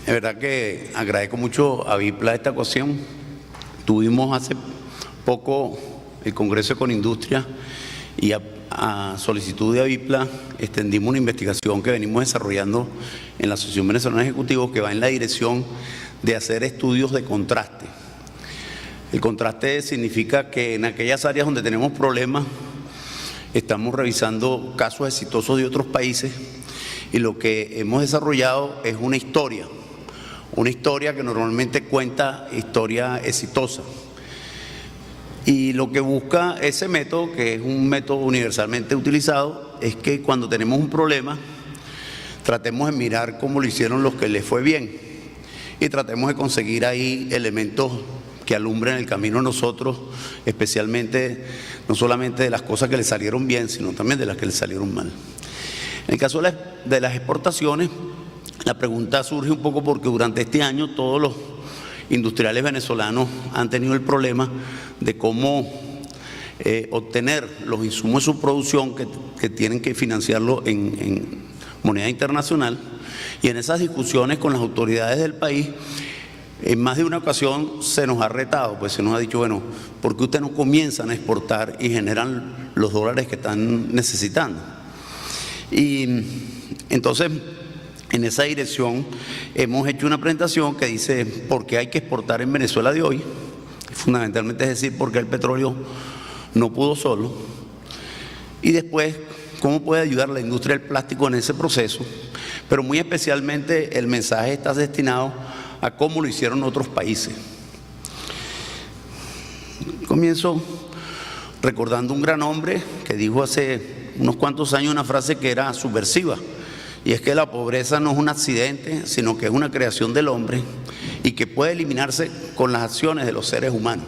De verdad que agradezco mucho a Avipla esta ocasión. Tuvimos hace poco el Congreso de Conindustria y a solicitud de Avipla extendimos una investigación que venimos desarrollando en la Asociación Venezolana de Ejecutivos que va en la dirección de hacer estudios de contraste. El contraste significa que en aquellas áreas donde tenemos problemas estamos revisando casos exitosos de otros países y lo que hemos desarrollado es una historia que normalmente cuenta historia exitosa. Y lo que busca ese método, que es un método universalmente utilizado, es que cuando tenemos un problema, tratemos de mirar cómo lo hicieron los que les fue bien y tratemos de conseguir ahí elementos que alumbren el camino a nosotros, especialmente, no solamente de las cosas que les salieron bien, sino también de las que les salieron mal. En el caso de las exportaciones, la pregunta surge un poco porque durante este año todos los industriales venezolanos han tenido el problema de cómo obtener los insumos de su producción que tienen que financiarlo en moneda internacional, y en esas discusiones con las autoridades del país en más de una ocasión se nos ha retado, pues se nos ha dicho, bueno, ¿por qué ustedes no comienzan a exportar y generan los dólares que están necesitando? Y entonces, en esa dirección hemos hecho una presentación que dice por qué hay que exportar en Venezuela de hoy, fundamentalmente es decir, por qué el petróleo no pudo solo, y después cómo puede ayudar la industria del plástico en ese proceso, pero muy especialmente el mensaje está destinado a cómo lo hicieron otros países. Comienzo recordando un gran hombre que dijo hace unos cuantos años una frase que era subversiva, y es que la pobreza no es un accidente, sino que es una creación del hombre y que puede eliminarse con las acciones de los seres humanos.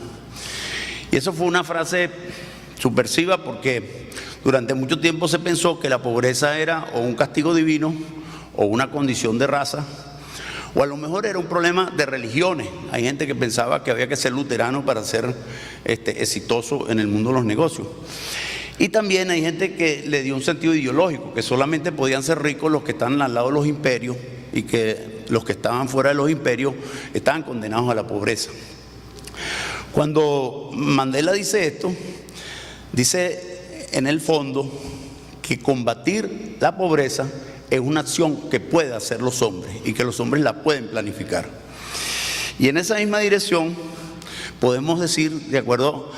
Y eso fue una frase subversiva porque durante mucho tiempo se pensó que la pobreza era o un castigo divino o una condición de raza, o a lo mejor era un problema de religiones. Hay gente que pensaba que había que ser luterano para ser exitoso en el mundo de los negocios. Y también hay gente que le dio un sentido ideológico, que solamente podían ser ricos los que están al lado de los imperios y que los que estaban fuera de los imperios estaban condenados a la pobreza. Cuando Mandela dice esto, dice en el fondo que combatir la pobreza es una acción que pueden hacer los hombres y que los hombres la pueden planificar. Y en esa misma dirección podemos decir, de acuerdo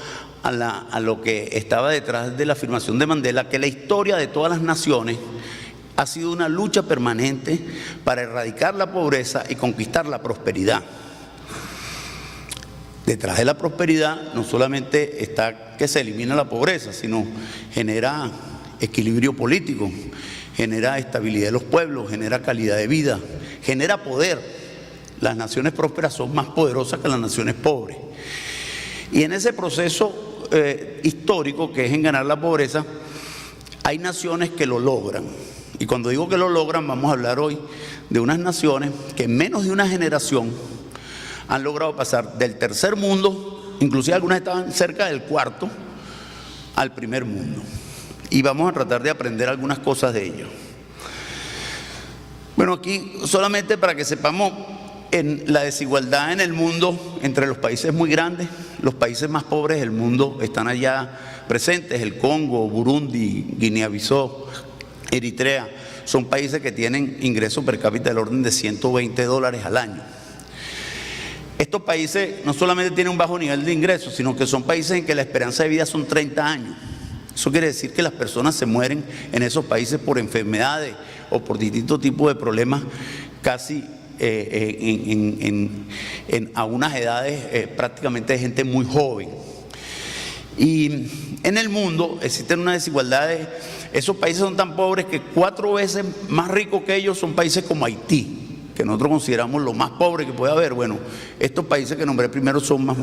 a lo que estaba detrás de la afirmación de Mandela, que la historia de todas las naciones ha sido una lucha permanente para erradicar la pobreza y conquistar la prosperidad. Detrás de la prosperidad no solamente está que se elimina la pobreza, sino genera equilibrio político, genera estabilidad de los pueblos, genera calidad de vida, genera poder. Las naciones prósperas son más poderosas que las naciones pobres. Y en ese proceso histórico que es en ganar la pobreza, hay naciones que lo logran. Y cuando digo que lo logran, vamos a hablar hoy de unas naciones que en menos de una generación han logrado pasar del tercer mundo, inclusive algunas estaban cerca del cuarto, al primer mundo. Y vamos a tratar de aprender algunas cosas de ello. Bueno, aquí solamente para que sepamos en la desigualdad en el mundo entre los países muy grandes, los países más pobres del mundo están allá presentes: el Congo, Burundi, Guinea-Bissau, Eritrea. Son países que tienen ingresos per cápita del orden de $120 al año. Estos países no solamente tienen un bajo nivel de ingresos, sino que son países en que la esperanza de vida son 30 años. Eso quiere decir que las personas se mueren en esos países por enfermedades o por distintos tipos de problemas casi a unas edades prácticamente de gente muy joven. Y en el mundo existen unas desigualdades. Esos países son tan pobres que 4 veces más ricos que ellos son países como Haití, que nosotros consideramos lo más pobre que puede haber. Bueno, estos países que nombré primero son más.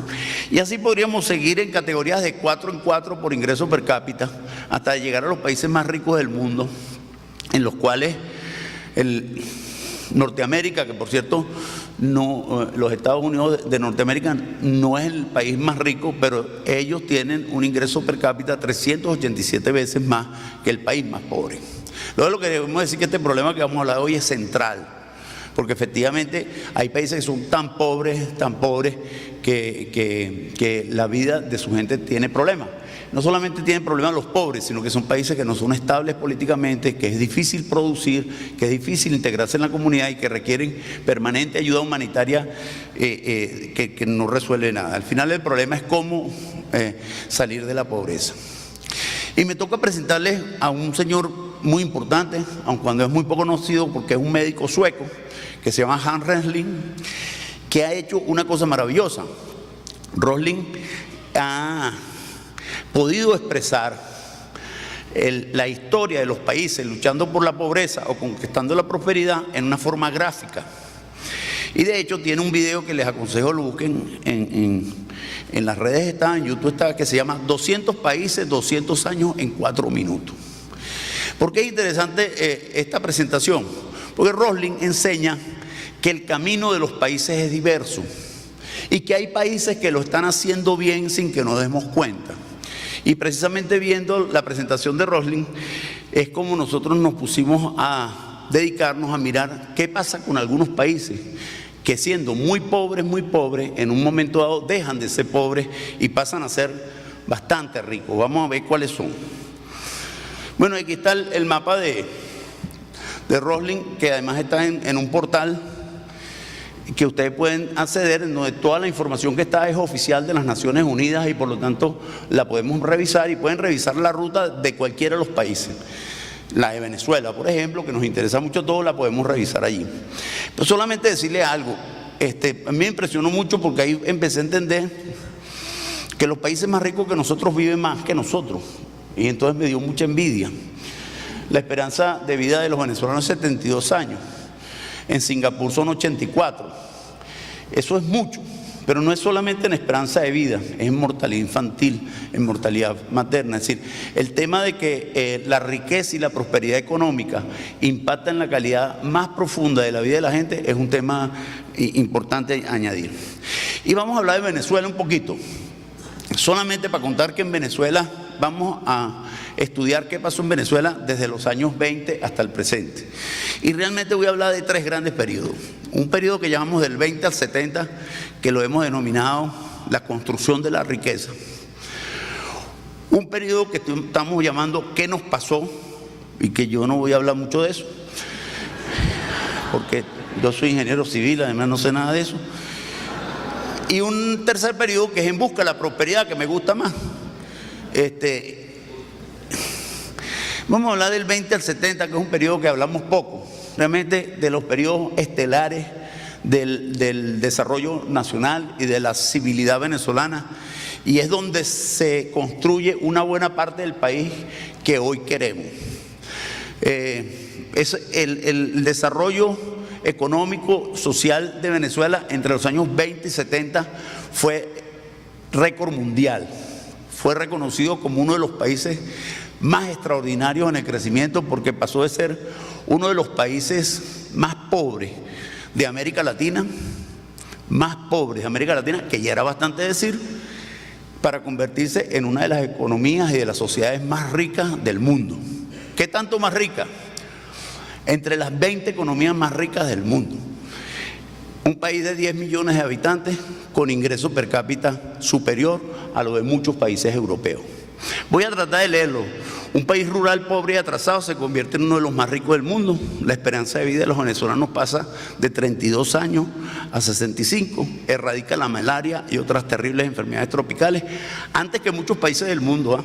Y así podríamos seguir en categorías de 4 en 4 por ingreso per cápita, hasta llegar a los países más ricos del mundo, en los cuales Norteamérica, que por cierto, los Estados Unidos de Norteamérica no es el país más rico, pero ellos tienen un ingreso per cápita 387 veces más que el país más pobre. Luego lo que debemos decir que este problema que vamos a hablar hoy es central, porque efectivamente hay países que son tan pobres, que la vida de su gente tiene problemas. No solamente tienen problemas los pobres, sino que son países que no son estables políticamente, que es difícil producir, que es difícil integrarse en la comunidad y que requieren permanente ayuda humanitaria que no resuelve nada. Al final el problema es cómo salir de la pobreza. Y me toca presentarles a un señor muy importante, aun cuando es muy poco conocido porque es un médico sueco, que se llama Hans Rosling, que ha hecho una cosa maravillosa. Rosling ha podido expresar la historia de los países luchando por la pobreza o conquistando la prosperidad en una forma gráfica. Y de hecho tiene un video que les aconsejo lo busquen en las redes, está en YouTube, está, que se llama 200 países, 200 años en 4 minutos. ¿Por qué es interesante esta presentación? Porque Rosling enseña que el camino de los países es diverso y que hay países que lo están haciendo bien sin que nos demos cuenta. Y precisamente viendo la presentación de Rosling es como nosotros nos pusimos a dedicarnos a mirar qué pasa con algunos países que siendo muy pobres, en un momento dado dejan de ser pobres y pasan a ser bastante ricos. Vamos a ver cuáles son. Bueno, aquí está el mapa de Rosling, que además está en un portal que ustedes pueden acceder, en donde toda la información que está es oficial de las Naciones Unidas y por lo tanto la podemos revisar y pueden revisar la ruta de cualquiera de los países. La de Venezuela, por ejemplo, que nos interesa mucho todo, la podemos revisar allí. Pero solamente decirle algo, a mí me impresionó mucho porque ahí empecé a entender que los países más ricos que nosotros viven más que nosotros, y entonces me dio mucha envidia. La esperanza de vida de los venezolanos es 72 años, en Singapur son 84, eso es mucho. Pero no es solamente en esperanza de vida, es en mortalidad infantil, en mortalidad materna. Es decir, el tema de que la riqueza y la prosperidad económica impactan en la calidad más profunda de la vida de la gente es un tema importante añadir. Y vamos a hablar de Venezuela un poquito, solamente para contar que en Venezuela vamos a estudiar qué pasó en Venezuela desde los años 20 hasta el presente. Y realmente voy a hablar de 3 grandes periodos. Un periodo que llamamos del 20 al 70, que lo hemos denominado la construcción de la riqueza. Un periodo que estamos llamando ¿qué nos pasó? Y que yo no voy a hablar mucho de eso, porque yo soy ingeniero civil, además no sé nada de eso. Y un tercer periodo que es en busca de la prosperidad, que me gusta más. Vamos a hablar del 20 al 70, que es un periodo que hablamos poco, realmente de los periodos estelares del desarrollo nacional y de la civilidad venezolana, y es donde se construye una buena parte del país que hoy queremos. El desarrollo económico, social de Venezuela entre los años 20 y 70 fue récord mundial, fue reconocido como uno de los países más extraordinarios en el crecimiento, porque pasó de ser uno de los países más pobres de América Latina, que ya era bastante decir, para convertirse en una de las economías y de las sociedades más ricas del mundo. ¿Qué tanto más rica? Entre las 20 economías más ricas del mundo. Un país de 10 millones de habitantes con ingreso per cápita superior a lo de muchos países europeos. Voy a tratar de leerlo. Un país rural, pobre y atrasado se convierte en uno de los más ricos del mundo. La esperanza de vida de los venezolanos pasa de 32 años a 65. Erradica la malaria y otras terribles enfermedades tropicales antes que muchos países del mundo.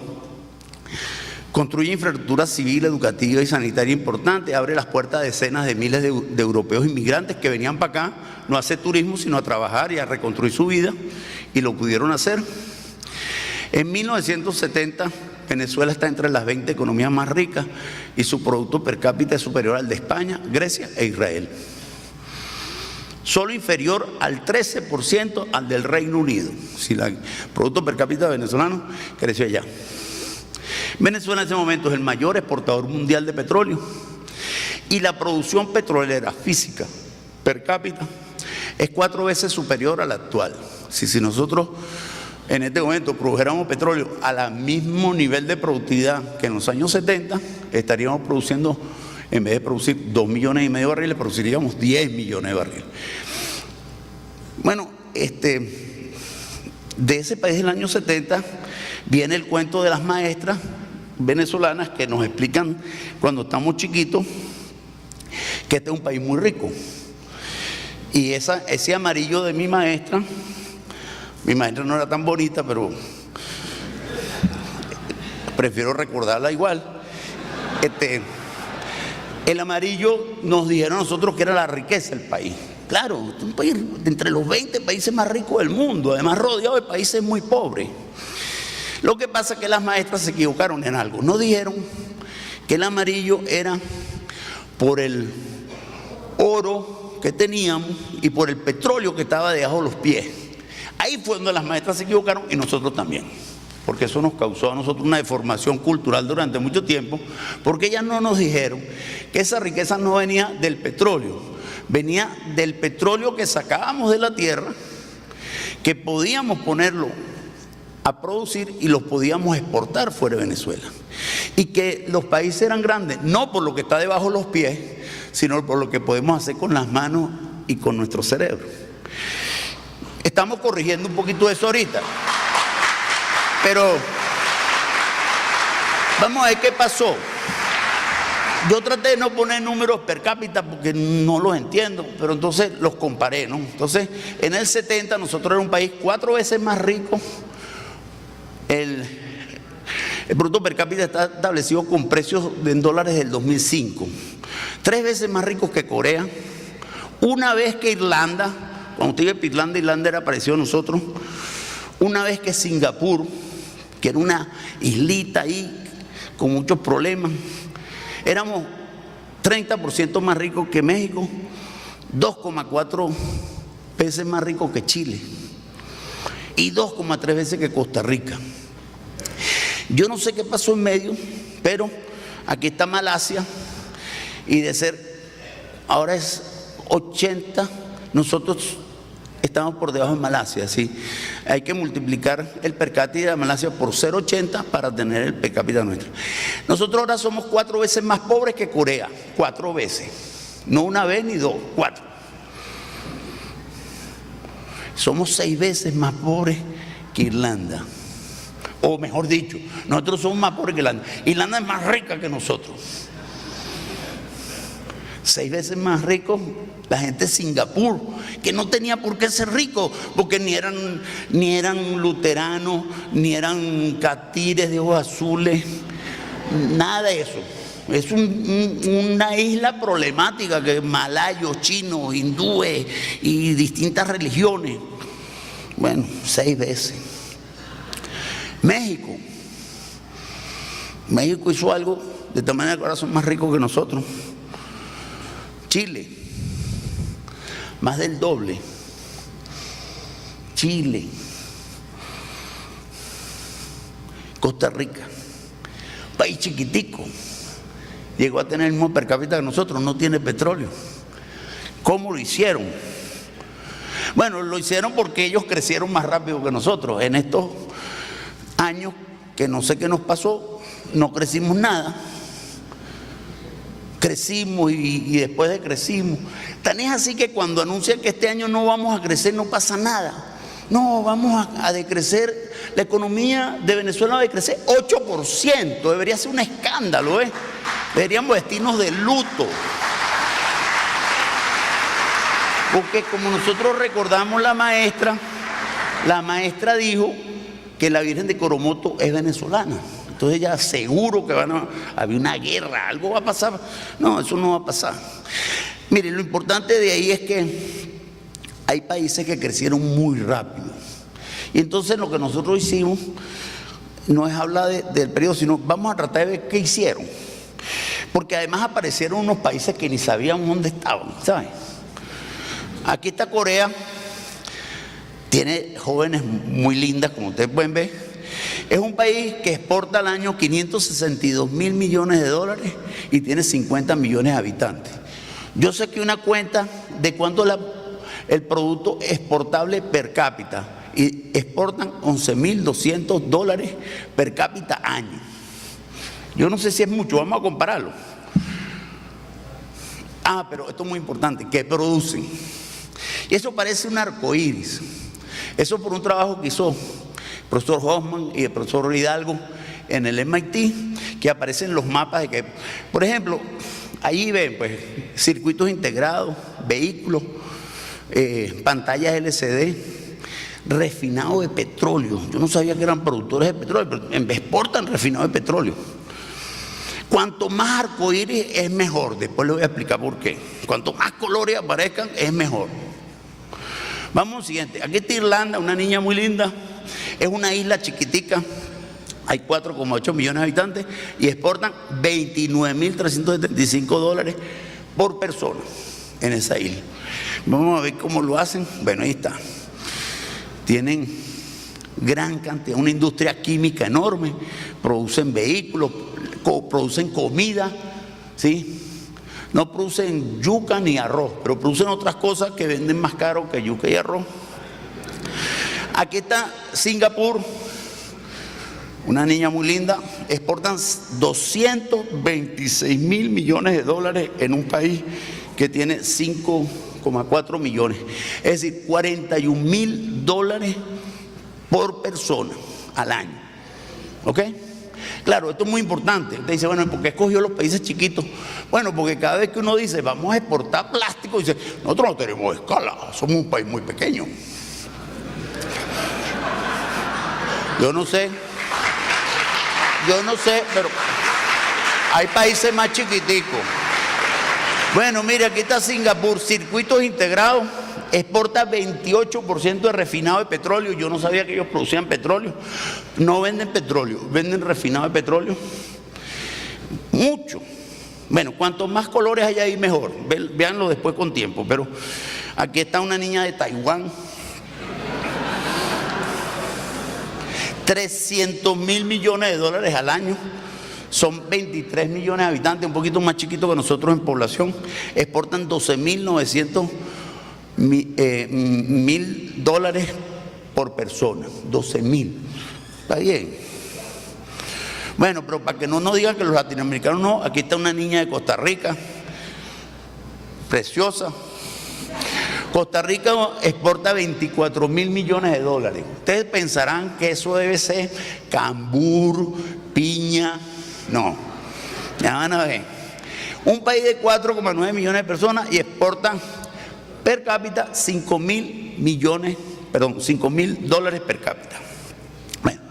Construye infraestructura civil, educativa y sanitaria importante. Abre las puertas a decenas de miles de europeos inmigrantes que venían para acá, no a hacer turismo, sino a trabajar y a reconstruir su vida, y lo pudieron hacer. En 1970, Venezuela está entre las 20 economías más ricas y su producto per cápita es superior al de España, Grecia e Israel. Solo inferior al 13% al del Reino Unido. Si el producto per cápita venezolano creció allá. Venezuela en ese momento es el mayor exportador mundial de petróleo y la producción petrolera física per cápita es 4 veces superior a la actual. Si nosotros en este momento produjéramos petróleo al mismo nivel de productividad que en los años 70, estaríamos produciendo En vez de producir 2,5 millones de barriles, produciríamos 10 millones de barriles. Bueno, de ese país del año 70 viene el cuento de las maestras venezolanas que nos explican cuando estamos chiquitos que este es un país muy rico. Y ese amarillo de mi maestra no era tan bonita, pero prefiero recordarla igual. El amarillo nos dijeron a nosotros que era la riqueza del país. Claro, es un país entre los 20 países más ricos del mundo, además rodeado de países muy pobres. Lo que pasa es que las maestras se equivocaron en algo. No dijeron que el amarillo era por el oro que teníamos y por el petróleo que estaba debajo de los pies. Ahí fue donde las maestras se equivocaron y nosotros también, porque eso nos causó a nosotros una deformación cultural durante mucho tiempo, porque ellas no nos dijeron que esa riqueza no venía del petróleo, venía del petróleo que sacábamos de la tierra, que podíamos ponerlo a producir y los podíamos exportar fuera de Venezuela. Y que los países eran grandes, no por lo que está debajo de los pies, sino por lo que podemos hacer con las manos y con nuestro cerebro. Estamos corrigiendo un poquito eso ahorita. Pero vamos a ver qué pasó. Yo traté de no poner números per cápita porque no los entiendo, pero entonces los comparé, ¿no? Entonces, en el 70 nosotros éramos un país 4 veces más rico. El producto per cápita está establecido con precios en dólares del 2005. 3 veces más ricos que Corea. Una vez que Irlanda, cuando usted dice Irlanda era parecido a nosotros. Una vez que Singapur, que era una islita ahí con muchos problemas. Éramos 30% más ricos que México, 2,4 veces más ricos que Chile y 2,3 veces que Costa Rica. Yo no sé qué pasó en medio, pero aquí está Malasia y de ser, ahora es 80, nosotros estamos por debajo de Malasia, ¿sí? Hay que multiplicar el per cápita de Malasia por 0,80 para tener el per cápita nuestro. Nosotros ahora somos 4 veces más pobres que Corea, 4 veces, no una vez ni 2, 4. Somos 6 veces más pobres que Irlanda. O mejor dicho, nosotros somos más pobres que Irlanda. Irlanda es más rica que nosotros. 6 veces más rico la gente de Singapur, que no tenía por qué ser rico, porque ni eran luteranos, ni eran catires de ojos azules, nada de eso. Es una isla problemática, que malayos, chinos, hindúes y distintas religiones. Bueno, 6 veces. México hizo algo de tal manera que ahora son más ricos que nosotros. Chile, más del doble. Chile, Costa Rica, país chiquitico, llegó a tener el mismo per cápita que nosotros, no tiene petróleo. ¿Cómo lo hicieron? Bueno, lo hicieron porque ellos crecieron más rápido que nosotros. En estos años que no sé qué nos pasó, no crecimos nada. Crecimos y después de crecimos. Tan es así que cuando anuncian que este año no vamos a crecer, no pasa nada. No, vamos a decrecer. La economía de Venezuela va a decrecer 8%. Debería ser un escándalo, ¿eh? Deberíamos vestirnos de luto. Porque como nosotros recordamos la maestra dijo que la Virgen de Coromoto es venezolana. Entonces ya seguro que había una guerra, algo va a pasar. No, eso no va a pasar. Mire, lo importante de ahí es que hay países que crecieron muy rápido. Y entonces lo que nosotros hicimos no es hablar del periodo, sino vamos a tratar de ver qué hicieron. Porque además aparecieron unos países que ni sabíamos dónde estaban, ¿saben? Aquí está Corea, tiene jóvenes muy lindas, como ustedes pueden ver. Es un país que exporta al año 562 mil millones de dólares y tiene 50 millones de habitantes. Yo saqué una cuenta de cuánto es el producto exportable per cápita y exportan 11.200 dólares per cápita año. Yo no sé si es mucho, vamos a compararlo. pero esto es muy importante, ¿qué producen? Y eso parece un arcoíris. Eso por un trabajo que hizo el profesor Hoffman y el profesor Hidalgo en el MIT, que aparecen los mapas de que, por ejemplo, ahí ven pues circuitos integrados, vehículos, pantallas LCD, refinado de petróleo. Yo no sabía que eran productores de petróleo, pero exportan refinado de petróleo. Cuanto más arcoíris es mejor. Después les voy a explicar por qué. Cuanto más colores aparezcan es mejor. Vamos al siguiente. Aquí está Irlanda, una niña muy linda. Es una isla chiquitica. Hay 4,8 millones de habitantes y exportan $29.375 por persona en esa isla. Vamos a ver cómo lo hacen. Bueno, ahí está. Tienen gran cantidad, una industria química enorme, producen vehículos, producen comida, ¿sí? No producen yuca ni arroz, pero producen otras cosas que venden más caro que yuca y arroz. Aquí está Singapur, una niña muy linda, exportan $226 mil millones en un país que tiene 5,4 millones, es decir, $41.000 por persona al año. ¿Ok? Claro, esto es muy importante. Usted dice, bueno, ¿por qué escogió los países chiquitos? Bueno, porque cada vez que uno dice, vamos a exportar plástico, dice, nosotros no tenemos escala, somos un país muy pequeño. Yo no sé, pero hay países más chiquiticos. Bueno, mire, aquí está Singapur, circuitos integrados, exporta 28% de refinado de petróleo. Yo no sabía que ellos producían petróleo. No venden petróleo, venden refinado de petróleo. Mucho. Bueno, cuanto más colores hay ahí, mejor. Véanlo después con tiempo. Pero aquí está una niña de Taiwán. $300.000 millones al año. Son 23 millones de habitantes, un poquito más chiquito que nosotros en población. Exportan $12.900 mil por persona. 12.000. Está bien. Bueno, pero para que no nos digan que los latinoamericanos no, aquí está una niña de Costa Rica, preciosa. Costa Rica exporta $24.000 millones. Ustedes pensarán que eso debe ser cambur, piña. No, ya van a ver. Un país de 4,9 millones de personas y exportan per cápita $5.000 per cápita. Bueno,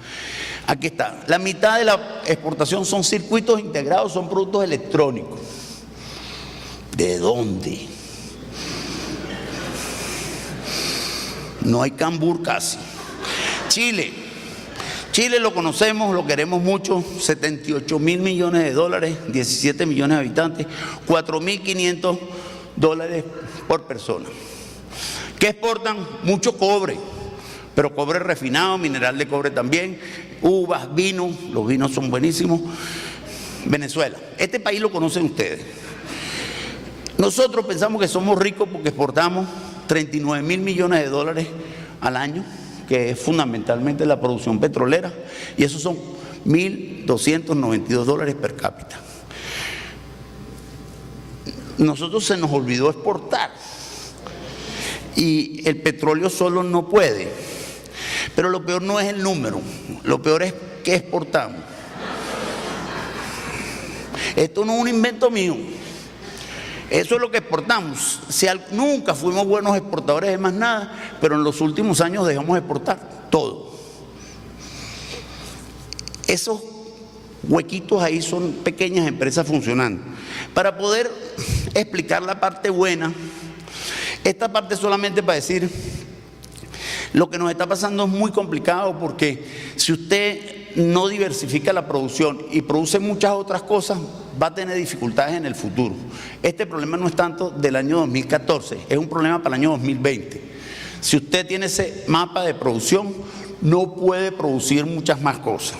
aquí está. La mitad de la exportación son circuitos integrados, son productos electrónicos. ¿De dónde? No hay cambur casi. Chile lo conocemos, lo queremos mucho, $78.000 millones, 17 millones de habitantes, $4.500 por persona. ¿Qué exportan? Mucho cobre, pero cobre refinado, mineral de cobre también, uvas, vino, los vinos son buenísimos. Venezuela, este país lo conocen ustedes. Nosotros pensamos que somos ricos porque exportamos $39.000 millones al año, que es fundamentalmente la producción petrolera, y esos son $1.292 per cápita. Nosotros se nos olvidó exportar y el petróleo solo no puede, pero lo peor no es el número, lo peor es que exportamos. Esto no es un invento mío. Eso es lo que exportamos. Nunca fuimos buenos exportadores de más nada, pero en los últimos años dejamos de exportar todo. Esos huequitos ahí son pequeñas empresas funcionando. Para poder explicar la parte buena, esta parte solamente para decir, lo que nos está pasando es muy complicado porque si usted no diversifica la producción y produce muchas otras cosas, va a tener dificultades en el futuro. Este problema no es tanto del año 2014, es un problema para el año 2020. Si usted tiene ese mapa de producción, no puede producir muchas más cosas.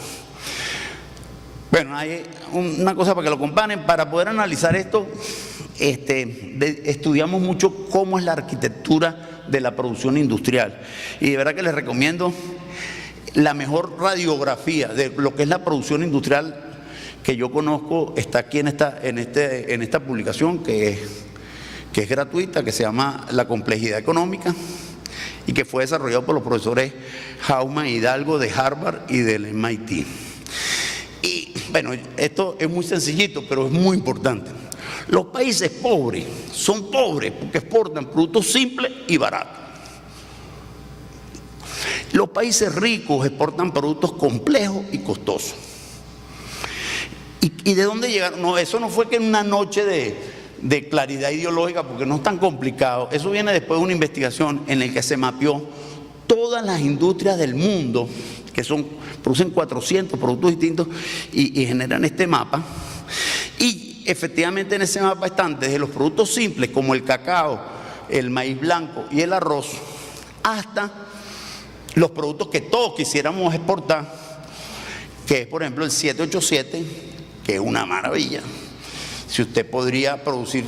Bueno, hay una cosa para que lo comparen. Para poder analizar esto, estudiamos mucho cómo es la arquitectura de la producción industrial. Y de verdad que les recomiendo la mejor radiografía de lo que es la producción industrial que yo conozco, está aquí en esta publicación, que es que es gratuita, que se llama La complejidad económica y que fue desarrollado por los profesores Hauman y Hidalgo de Harvard y del MIT. Y bueno, esto es muy sencillito, pero es muy importante. Los países pobres son pobres porque exportan productos simples y baratos. Los países ricos exportan productos complejos y costosos. ¿Y de dónde llegaron? No, eso no fue que en una noche de claridad ideológica, porque no es tan complicado. Eso viene después de una investigación en la que se mapeó todas las industrias del mundo, que producen 400 productos distintos y generan este mapa. Y efectivamente en ese mapa están desde los productos simples como el cacao, el maíz blanco y el arroz, hasta los productos que todos quisiéramos exportar, que es por ejemplo el 787, que es una maravilla. Si usted podría producir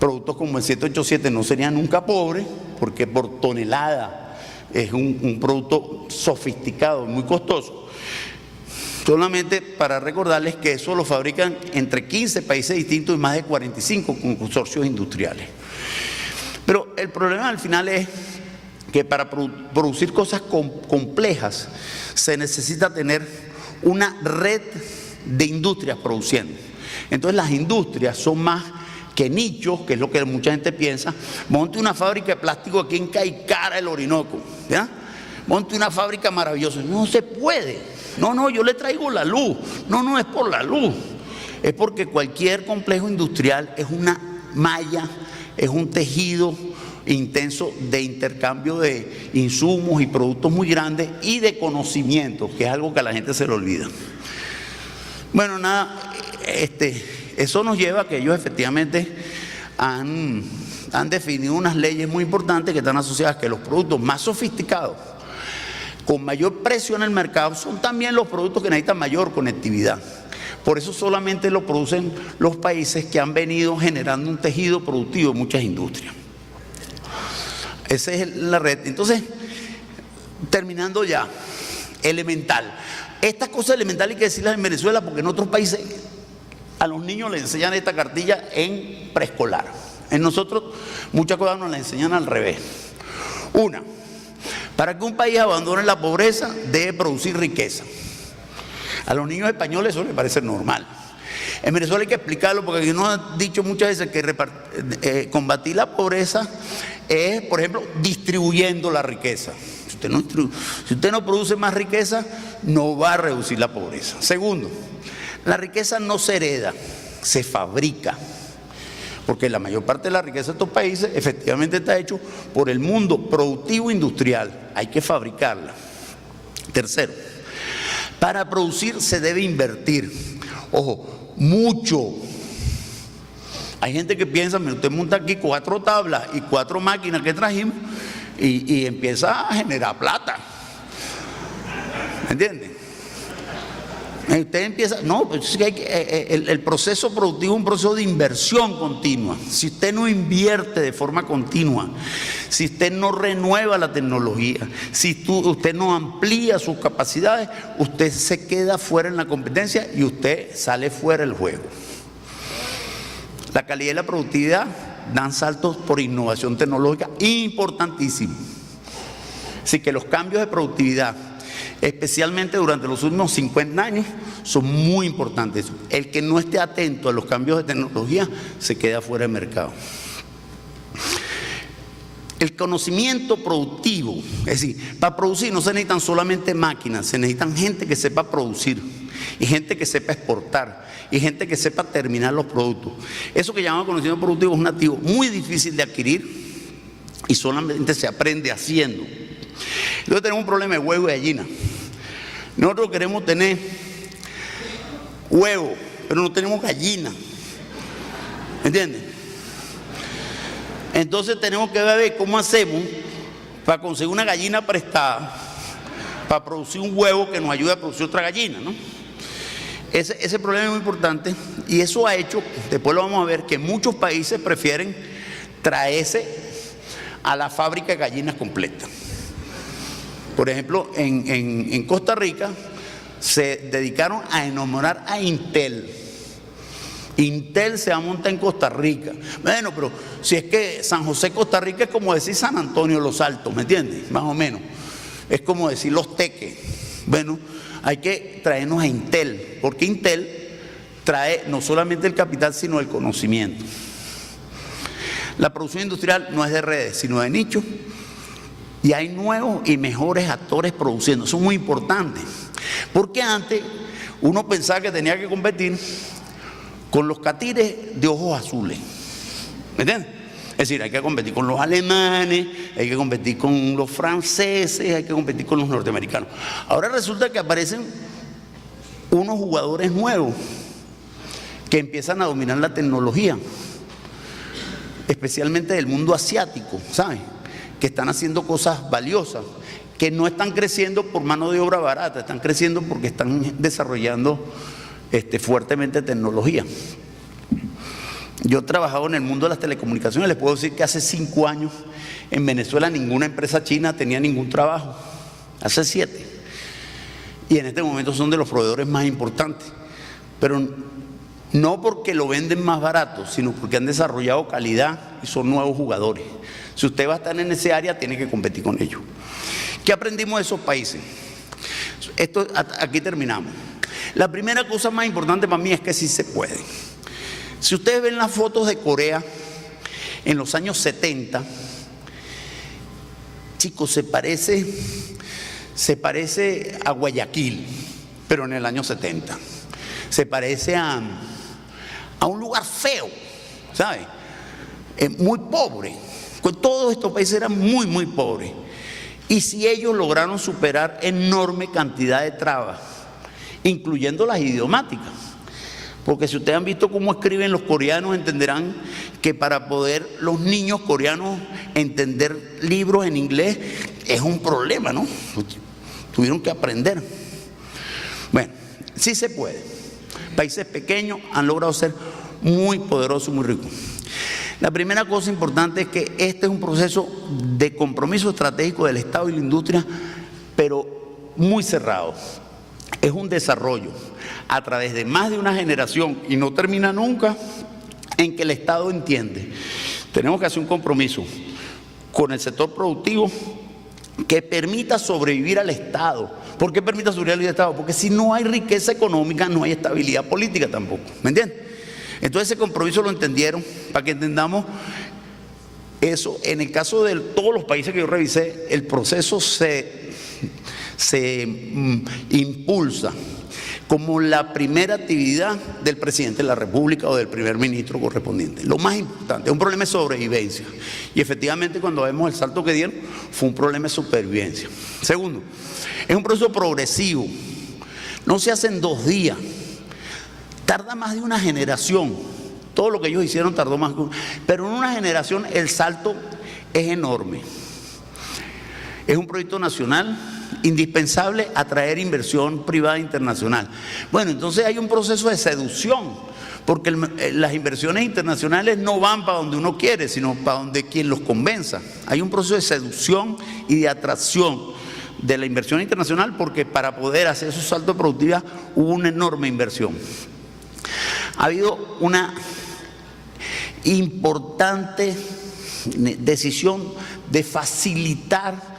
productos como el 787, no sería nunca pobre, porque por tonelada es un producto sofisticado, muy costoso. Solamente para recordarles que eso lo fabrican entre 15 países distintos y más de 45 consorcios industriales. Pero el problema al final es que para producir cosas complejas se necesita tener una red de industrias produciendo. Entonces las industrias son más que nichos, que es lo que mucha gente piensa. Monte una fábrica de plástico aquí en Caicara, el Orinoco, ¿ya? Monte una fábrica maravillosa. No se puede. No, yo le traigo la luz. No es por la luz. Es porque cualquier complejo industrial es una malla, es un tejido intenso de intercambio de insumos y productos muy grandes y de conocimiento, que es algo que a la gente se le olvida. Bueno, nada, eso nos lleva a que ellos efectivamente han definido unas leyes muy importantes que están asociadas a que los productos más sofisticados, con mayor precio en el mercado, son también los productos que necesitan mayor conectividad. Por eso solamente lo producen los países que han venido generando un tejido productivo en muchas industrias. Esa es la red. Entonces, terminando ya, elemental. Estas cosas elementales hay que decirlas en Venezuela porque en otros países a los niños les enseñan esta cartilla en preescolar. En nosotros muchas cosas nos las enseñan al revés. Una, para que un país abandone la pobreza debe producir riqueza. A los niños españoles eso les parece normal. En Venezuela hay que explicarlo porque aquí nos han dicho muchas veces que combatir la pobreza es, por ejemplo, distribuyendo la riqueza. Si usted no produce más riqueza, no va a reducir la pobreza. Segundo, la riqueza no se hereda, se fabrica. Porque la mayor parte de la riqueza de estos países efectivamente está hecho por el mundo productivo industrial. Hay que fabricarla. Tercero, para producir se debe invertir. Ojo, mucho. Hay gente que piensa, usted monta aquí 4 tablas y 4 máquinas que trajimos y empieza a generar plata. ¿Me entiende? Usted empieza, no, pues el proceso productivo es un proceso de inversión continua. Si usted no invierte de forma continua, si usted no renueva la tecnología, si usted no amplía sus capacidades, usted se queda fuera en la competencia y usted sale fuera del juego. La calidad y la productividad dan saltos por innovación tecnológica importantísimos. Así que los cambios de productividad, especialmente durante los últimos 50 años, son muy importantes. El que no esté atento a los cambios de tecnología se queda fuera del mercado. El conocimiento productivo, es decir, para producir no se necesitan solamente máquinas, se necesitan gente que sepa producir y gente que sepa exportar y gente que sepa terminar los productos. Eso que llamamos conocimiento productivo es un activo muy difícil de adquirir y solamente se aprende haciendo. Entonces tenemos un problema de huevo y gallina. Nosotros queremos tener huevo, pero no tenemos gallina. ¿Me entiendes? Entonces tenemos que ver cómo hacemos para conseguir una gallina prestada, para producir un huevo que nos ayude a producir otra gallina, ¿no? Ese problema es muy importante y eso ha hecho, después lo vamos a ver, que muchos países prefieren traerse a la fábrica de gallinas completa. Por ejemplo, en Costa Rica se dedicaron a enamorar a Intel. Intel se va a montar en Costa Rica. Bueno, pero si es que San José, Costa Rica es como decir San Antonio, Los Altos, ¿me entiendes? Más o menos. Es como decir Los Teques. Bueno, hay que traernos a Intel, porque Intel trae no solamente el capital, sino el conocimiento. La producción industrial no es de redes, sino de nicho. Y hay nuevos y mejores actores produciendo. Eso es muy importante. Porque antes uno pensaba que tenía que competir con los catires de ojos azules. ¿Me entiendes? Es decir, hay que competir con los alemanes, hay que competir con los franceses, hay que competir con los norteamericanos. Ahora resulta que aparecen unos jugadores nuevos que empiezan a dominar la tecnología, especialmente del mundo asiático, ¿sabes? Que están haciendo cosas valiosas, que no están creciendo por mano de obra barata, están creciendo porque están desarrollando fuertemente tecnología. Yo he trabajado en el mundo de las telecomunicaciones, les puedo decir que hace 5 años en Venezuela ninguna empresa china tenía ningún trabajo, hace 7. Y en este momento son de los proveedores más importantes, pero no porque lo venden más barato, sino porque han desarrollado calidad y son nuevos jugadores. Si usted va a estar en ese área, tiene que competir con ellos. ¿Qué aprendimos de esos países? Aquí terminamos. La primera cosa más importante para mí es que sí se puede. Si ustedes ven las fotos de Corea en los años 70, chicos, se parece a Guayaquil, pero en el año 70. Se parece a un lugar feo, ¿sabes? Muy pobre. Todos estos países eran muy, muy pobres. Y si ellos lograron superar enorme cantidad de trabas, incluyendo las idiomáticas. Porque si ustedes han visto cómo escriben los coreanos, entenderán que para poder los niños coreanos entender libros en inglés es un problema, ¿no? Tuvieron que aprender. Bueno, sí se puede. Países pequeños han logrado ser muy poderosos, muy ricos. La primera cosa importante es que este es un proceso de compromiso estratégico del Estado y la industria, pero muy cerrado. Es un desarrollo a través de más de una generación y no termina nunca en que el Estado entiende. Tenemos que hacer un compromiso con el sector productivo que permita sobrevivir al Estado. ¿Por qué permita sobrevivir al Estado? Porque si no hay riqueza económica, no hay estabilidad política tampoco. ¿Me entiendes? Entonces ese compromiso lo entendieron, para que entendamos eso. En el caso de todos los países que yo revisé, el proceso se impulsa como la primera actividad del presidente de la República o del primer ministro correspondiente. Lo más importante, es un problema de sobrevivencia. Y efectivamente cuando vemos el salto que dieron, fue un problema de supervivencia. Segundo, es un proceso progresivo. No se hace en 2 días. Tarda más de una generación. Todo lo que ellos hicieron tardó más. Pero en una generación el salto es enorme. Es un proyecto nacional indispensable atraer inversión privada internacional. Bueno, entonces hay un proceso de seducción, porque las inversiones internacionales no van para donde uno quiere, sino para donde quien los convenza. Hay un proceso de seducción y de atracción de la inversión internacional, porque para poder hacer esos saltos productivos hubo una enorme inversión. Ha habido una importante decisión de facilitar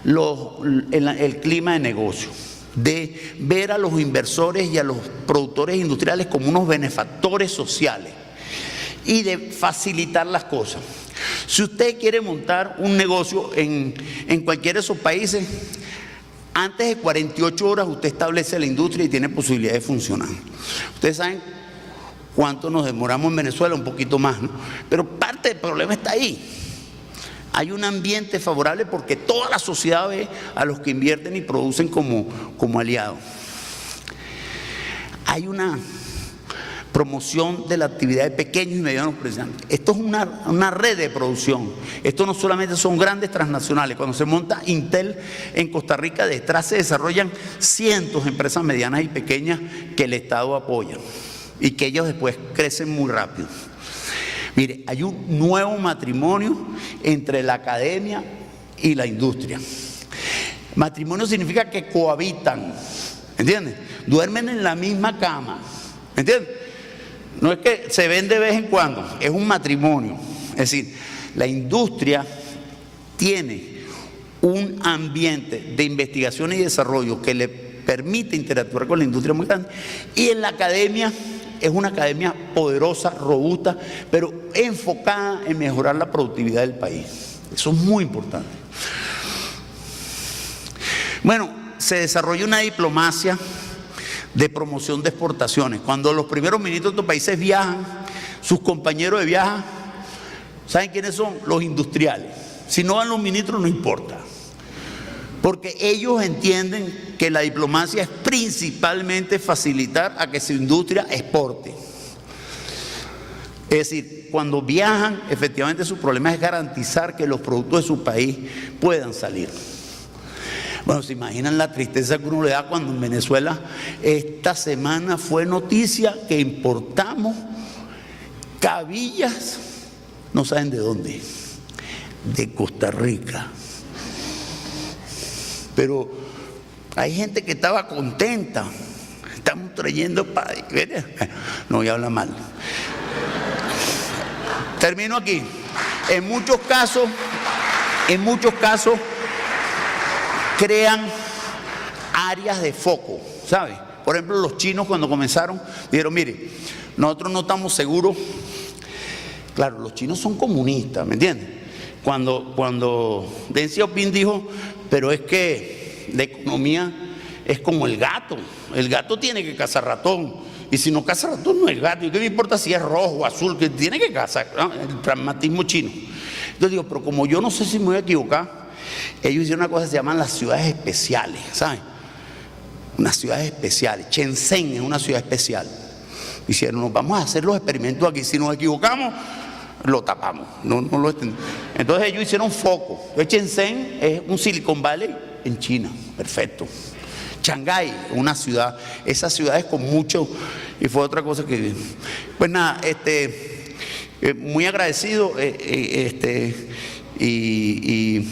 el clima de negocio, de ver a los inversores y a los productores industriales como unos benefactores sociales y de facilitar las cosas. Si usted quiere montar un negocio en cualquiera de esos países, antes de 48 horas usted establece la industria y tiene posibilidad de funcionar. Ustedes saben cuánto nos demoramos en Venezuela, un poquito más, ¿no? Pero parte del problema está ahí. Hay un ambiente favorable porque toda la sociedad ve a los que invierten y producen como aliados. Hay una promoción de la actividad de pequeños y medianos empresarios. Esto es una red de producción. Esto no solamente son grandes transnacionales. Cuando se monta Intel en Costa Rica, detrás se desarrollan cientos de empresas medianas y pequeñas que el Estado apoya y que ellos después crecen muy rápido. Mire, hay un nuevo matrimonio entre la academia y la industria. Matrimonio significa que cohabitan, ¿entiendes? Duermen en la misma cama, ¿entiendes? No es que se ven de vez en cuando, es un matrimonio. Es decir, la industria tiene un ambiente de investigación y desarrollo que le permite interactuar con la industria muy grande. Y en la academia es una academia poderosa, robusta, pero enfocada en mejorar la productividad del país. Eso es muy importante. Bueno, se desarrolla una diplomacia de promoción de exportaciones. Cuando los primeros ministros de estos países viajan, sus compañeros de viaje, ¿saben quiénes son? Los industriales. Si no van los ministros, no importa. Porque ellos entienden que la diplomacia es principalmente facilitar a que su industria exporte. Es decir, cuando viajan, efectivamente su problema es garantizar que los productos de su país puedan salir. Bueno, ¿se imaginan la tristeza que uno le da cuando en Venezuela esta semana fue noticia que importamos cabillas, no saben de dónde, de Costa Rica? Pero hay gente que estaba contenta, estamos trayendo para... No voy a hablar mal. Termino aquí. En muchos casos crean áreas de foco, ¿sabes? Por ejemplo, los chinos cuando comenzaron dijeron, mire, nosotros no estamos seguros. Claro, los chinos son comunistas, ¿me entiendes? Cuando Deng Xiaoping dijo, pero es que la economía es como el gato tiene que cazar ratón, y si no caza ratón no es gato, y qué me importa si es rojo o azul, que tiene que cazar, ¿no? El pragmatismo chino. Entonces digo, pero como yo no sé si me voy a equivocar, ellos hicieron una cosa que se llaman las ciudades especiales, ¿saben? Unas ciudades especiales. Shenzhen es una ciudad especial. Dijeron, nos vamos a hacer los experimentos aquí, si nos equivocamos, lo tapamos. Entonces ellos hicieron foco. Shenzhen es un Silicon Valley en China, perfecto. Shanghái, una ciudad, esas ciudades con mucho, y fue otra cosa que... Pues nada, muy agradecido, y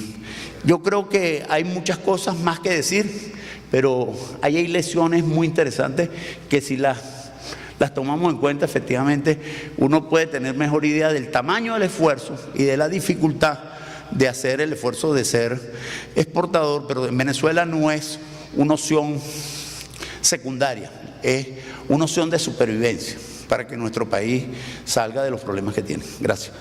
yo creo que hay muchas cosas más que decir, pero ahí hay lecciones muy interesantes que si las tomamos en cuenta, efectivamente, uno puede tener mejor idea del tamaño del esfuerzo y de la dificultad de hacer el esfuerzo de ser exportador, pero en Venezuela no es una opción secundaria, es una opción de supervivencia para que nuestro país salga de los problemas que tiene. Gracias.